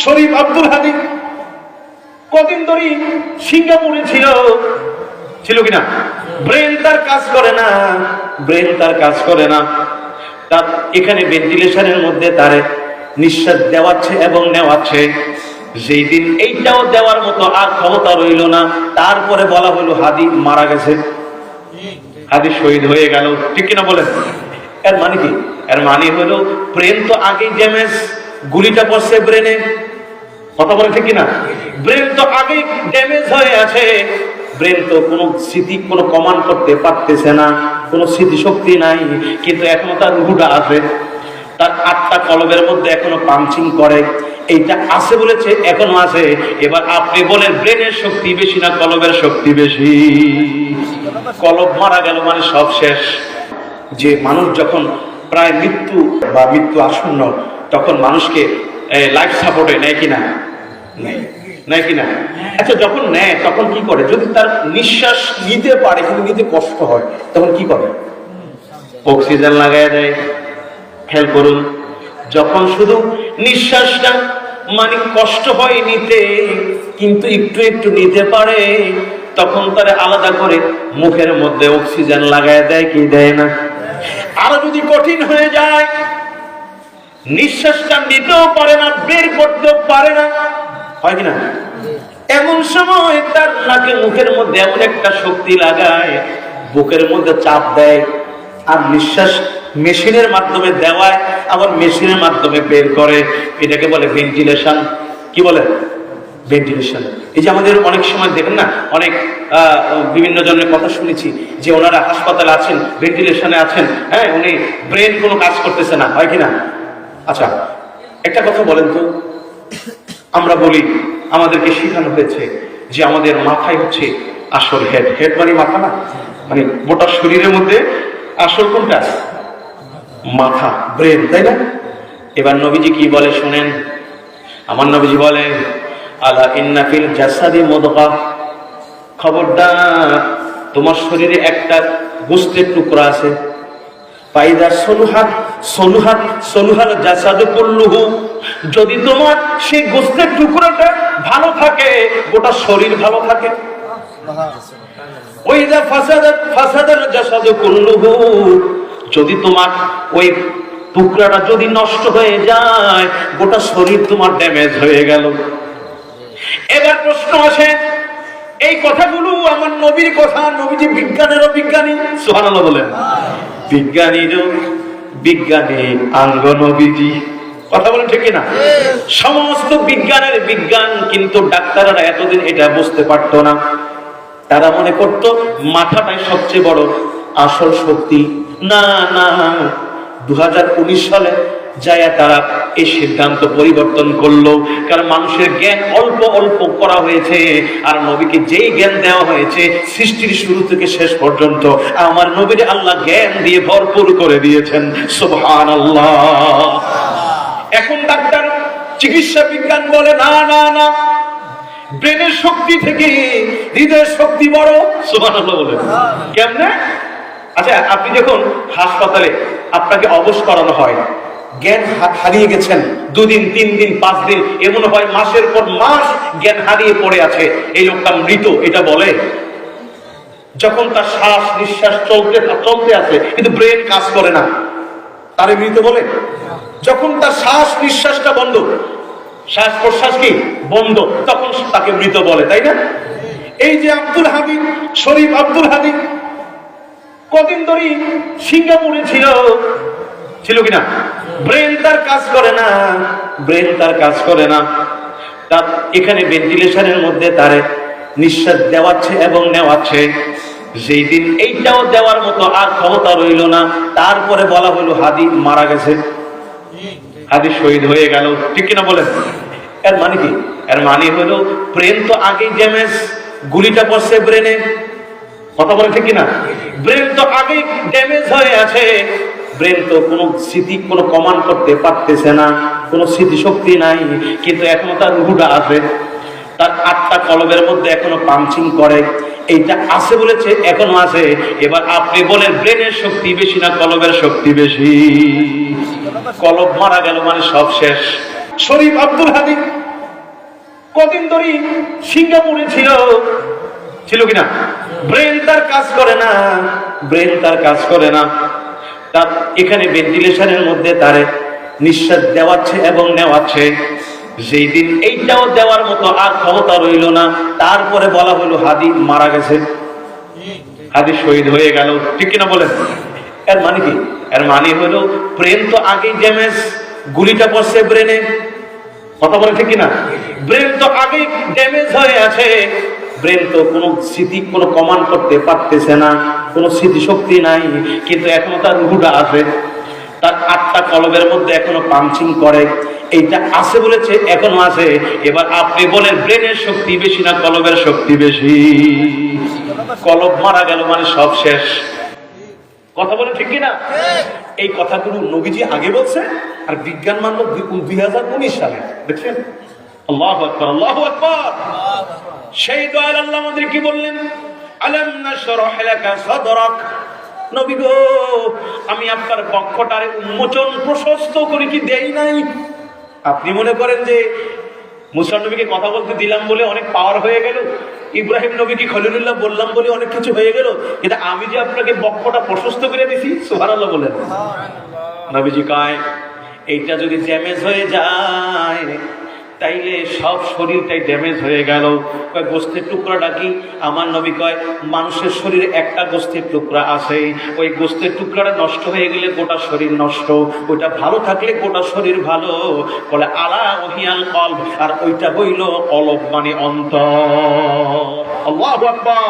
শরীফ আব্দুল হাদি কদিন ধরে সিঙ্গাপুরে ছিল কিনা? ব্রেন তার কাজ করে না, ব্রেন তার কাজ করে না। তার এখানে ভেন্টিলেশনের মধ্যে তার নিঃশ্বাস দেওয়াচ্ছে এবং নেওয়াচ্ছে। যেই দিন এইটাও দেওয়ার মতো আর ক্ষমতা রইল না, তারপরে বলা হলো হাদি মারা গেছে, হাদি শহীদ হয়ে গেল। ঠিক কিনা বলেন? এর মানে কি? এর মানে হলো ব্রেন তো আগেই ড্যামেজ, গুলিটা পড়ছে ব্রেনে। কথা বলে ঠিক কিনা? ব্রেন তো আগেই ড্যামেজ হয়ে আছে, ব্রেন তো কোনো স্মৃতি কোনো কমান্ড করতে পারতেছে না, কোনো স্মৃতিশক্তি নাই, কিন্তু এখনো তার রুহুটা আছে, তার 8টা কলবের মধ্যে এখনো পাঞ্চিং করে। এইটা আছে বলেছে, এখনো আছে। এবার আপনি বলেন ব্রেনের শক্তি বেশি না কলবের শক্তি বেশি? কলব মারা গেল মানে সব শেষ। যে মানুষ যখন প্রায় মৃত্যু বা মৃত্যু আসন্ন, তখন মানুষকে লাইফ সাপোর্টে নেয় কিনা? নেয় কিনা? আচ্ছা, যখন নেয় তখন কি করে? যদি তার নিঃশ্বাস নিতে পারে কিন্তু নিতে কষ্ট হয়, তখন কি করে? অক্সিজেন লাগায় দেয়। খেয়াল করুন, যখন শুধু নিঃশ্বাসটা মানে কষ্ট হয় নিতে, কিন্তু একটু একটু নিতে পারে, তখন তারা আলাদা করে মুখের মধ্যে অক্সিজেন লাগায় দেয় কি দেয় না? আরো যদি কঠিন হয়ে যায়, নিঃশ্বাসটা নিতেও পারে না, বের করতেও পারে না, হয় কিনা? এমন সময় তার নাকে মুখের মধ্যে এমন একটা শক্তি লাগায়, বুকের মধ্যে চাপ দেয়, আর নিঃশ্বাস মেশিনের মাধ্যমে দেওয়ায়, আবার মেশিনের মাধ্যমে বের করে। এটাকে বলে ভেন্টিলেশন। কি বলে? ভেন্টিলেশন। এই যে আমাদের অনেক সময় দেখেন না, অনেক বিভিন্ন জনের কথা শুনেছি যে ওনারা হাসপাতালে আছেন, ভেন্টিলেশনে আছেন, হ্যাঁ, উনি ব্রেন কোনো কাজ করতেছে না, হয় কিনা? আচ্ছা, একটা কথা বলেন তো, আমরা বলি, আমাদেরকে শেখানো হয়েছে যে আমাদের মাথায় হচ্ছে আসল হেড। হেড মানে মাথা না, মানে গোটা শরীরের মধ্যে আসল কোনটা? মাথা, ব্রেন, তাই না? এবার নবীজি কি বলে শুনেন। আমার নবীজি বলে, আলা ইন্না ফিল জাসাদি মুদগা, খবরদার, তোমার শরীরে একটা গোশতের টুকরা আছে। ফাইদা সলুহাত সলুহাত সলুহাল জাসাদু কুল্লুহু, যদি তোমার সেই গোশতের টুকরাটা ভালো থাকে, গোটা শরীর ভালো থাকে। ওয়াইদা ফাসাদাত ফাসাদাল জাসাদু কুল্লুহু, যদি তোমার ওই টুকরাটা যদি নষ্ট হয়ে যায়, গোটা শরীর তোমার ড্যামেজ হয়ে গেল। এবার প্রশ্ন আসে, এই কথাগুলো আমার নবীর কথা, নবীজি বিজ্ঞানেরও বিজ্ঞানী, সুবহানাল্লাহ বলেন, বিজ্ঞানীরও বিজ্ঞানী আঙ্গ নবীজি। কথা বলেন ঠিক কিনা? সমস্ত বিজ্ঞানের বিজ্ঞান, কিন্তু ডাক্তাররা এতদিন এটা বুঝতে পারতো না। তারা মনে করতো মাথাটাই সবচেয়ে বড় আসল শক্তি। না না, 2019 সালে যায়া তারা এই সিদ্ধান্ত পরিবর্তন করলো, কারণ মানুষের জ্ঞান অল্প অল্প করা হয়েছে, আর নবীকে যেই জ্ঞান দেওয়া হয়েছে সৃষ্টির শুরু থেকে শেষ পর্যন্ত, আমার নবীর আল্লাহ জ্ঞান দিয়ে ভরপুর করে দিয়েছেন। সুবহানাল্লাহ। এখন ডাক্তার, চিকিৎসা বিজ্ঞান বলে না না না, ব্রেনের শক্তি থেকে হৃদয়ের শক্তি বড়। সুবহানাল্লাহ বলে। কেমনে? আচ্ছা, আপনি যখন হাসপাতালে আপনাকে অবশ করানো হয়, জ্ঞান হারিয়ে গেছেন 2 দিন 3 দিন 5 দিন, এমন হয় মাসের পর মাস জ্ঞান হারিয়ে পড়ে আছে, এই লোকটা মৃত, এটা বলে? যখন তার শ্বাস নিঃশ্বাস চলতে আছে কিন্তু ব্রেন কাজ করে না, তারে মৃত বলে? যখন তার শ্বাস নিঃশ্বাসটা বন্ধ, শ্বাস প্রশ্বাস কি বন্ধ, তখন তাকে মৃত বলে, তাই না? এই যে আব্দুল হাদি, শরীফ আব্দুল হাদি কদিন ধরে সিঙ্গাপুরে ছিল কিনা? ব্রেন তার কাজ করে না, ব্রেন তার কাজ করে না। তার এখানে ভেন্টিলেশনের মধ্যে তার নিঃশ্বাস দেওয়াচ্ছে এবং নেওয়াচ্ছে। যেই দিন এইটাও দেওয়ার মতো আর ক্ষমতা রইল না, তারপরে বলা হলো হাদি মারা গেছে, হাদি শহীদ হয়ে গেল। ঠিক কিনা বলেন? এর মানে কি? এর মানে হলো ব্রেন তো আগেই ড্যামেজ, গুলিটা পড়ছে ব্রেনে। কথা বলে ঠিক কিনা? ব্রেন তো আগেই ড্যামেজ হয়ে আছে, ব্রেন তো কোনো স্মৃতি কোনো কমান্ড করতে পারতেছে না, কোনো স্মৃতিশক্তি নাই, কিন্তু এখনো তার রুহুটা আছে, তার 8টা কলবের মধ্যে এখনো পাঞ্চিং করে। এইটা আছে বলেছে, এখনো আছে। এবার আপনি বলেন ব্রেনের শক্তি বেশি না কলবের শক্তি বেশি? কলব মারা গেল মানে সব শেষ। শরীফ আব্দুল হাদি কতদিন ধরে সিঙ্গাপুরে ছিল কিনা, ব্রেন তার কাজ করে না, ব্রেন তার কাজ করে না। তার এখানে ভেন্টিলেশনের মধ্যে তারে নিঃশ্বাস দেওয়াচ্ছে এবং নেওয়াচ্ছে। যেই দিন এইটাও দেওয়ার মতো আর ক্ষমতা রইল না, তারপরে বলা হলো হাদি মারা গেছে, হাদি শহীদ হয়ে গেল। ঠিক কিনা বলেন? এর মানে কি? এর মানে হলো ব্রেন তো আগেই ড্যামেজ, গুলিটা পড়ছে ব্রেনে। কথা বলে ঠিক কিনা? ব্রেন তো আগেই ড্যামেজ হয়ে আছে, ব্রেন তো কোনো স্মৃতি কোনো কমান্ড করতে পারতেছে না, কোনো স্মৃতিশক্তি নাই, কিন্তু এখনো তার রুহুটা আছে, তার আটটা কলবের মধ্যে এখনো পাঞ্চিং করে, এইটা আছে বলেছে, এখনো আছে। এবার আপনি বলেন ব্রেনের শক্তি বেশি না কলবের শক্তি বেশি? কলব মারা গেল মানে সব শেষ। কথা বলে ঠিক কিনা? এই কথাগুলো নবীজি আগে বলছে, আর বিজ্ঞান মানল 2019 সালে। দেখছেন? আল্লাহু আকবার, আল্লাহু আকবার। সেই দয়াল আল্লাহ আমাদের কি বললেন? আলাম নাশরাহ লাকা সাদরাক। নবী গো, আমি আপনার বক্ষটারে উন্মোচন প্রশস্ত করে কি দেই নাই? আপনি মনে করেন যে মুসা নবীকে কথা বলতে দিলাম বলে অনেক পাওয়ার হয়ে গেল, ইব্রাহিম নবীকে খলিলুল্লাহ বললাম বলে অনেক কিছু হয়ে গেল, কিন্তু আমি যে আপনাকে বক্ষটা প্রশস্ত করে দিছি, সুবহানাল্লাহ বলেন। নবীজি কয় এইটা যদি ড্যামেজ হয়ে যায় তাইলে সব শরীরটাই ড্যামেজ হয়ে গেল। কয় গোস্তের টুকরাটা কি? আমার নবী কয় মানুষের শরীরে একটা গোস্তের টুকরা আছে, ওই গোস্তের টুকরাটা নষ্ট হয়ে গেলে গোটা শরীর নষ্ট, ওইটা ভালো থাকলে গোটা শরীর ভালো। বলে আলা ওহিয়াল কলব, আর ওইটা হইল কলব মানে অন্তর। আল্লাহু আকবার।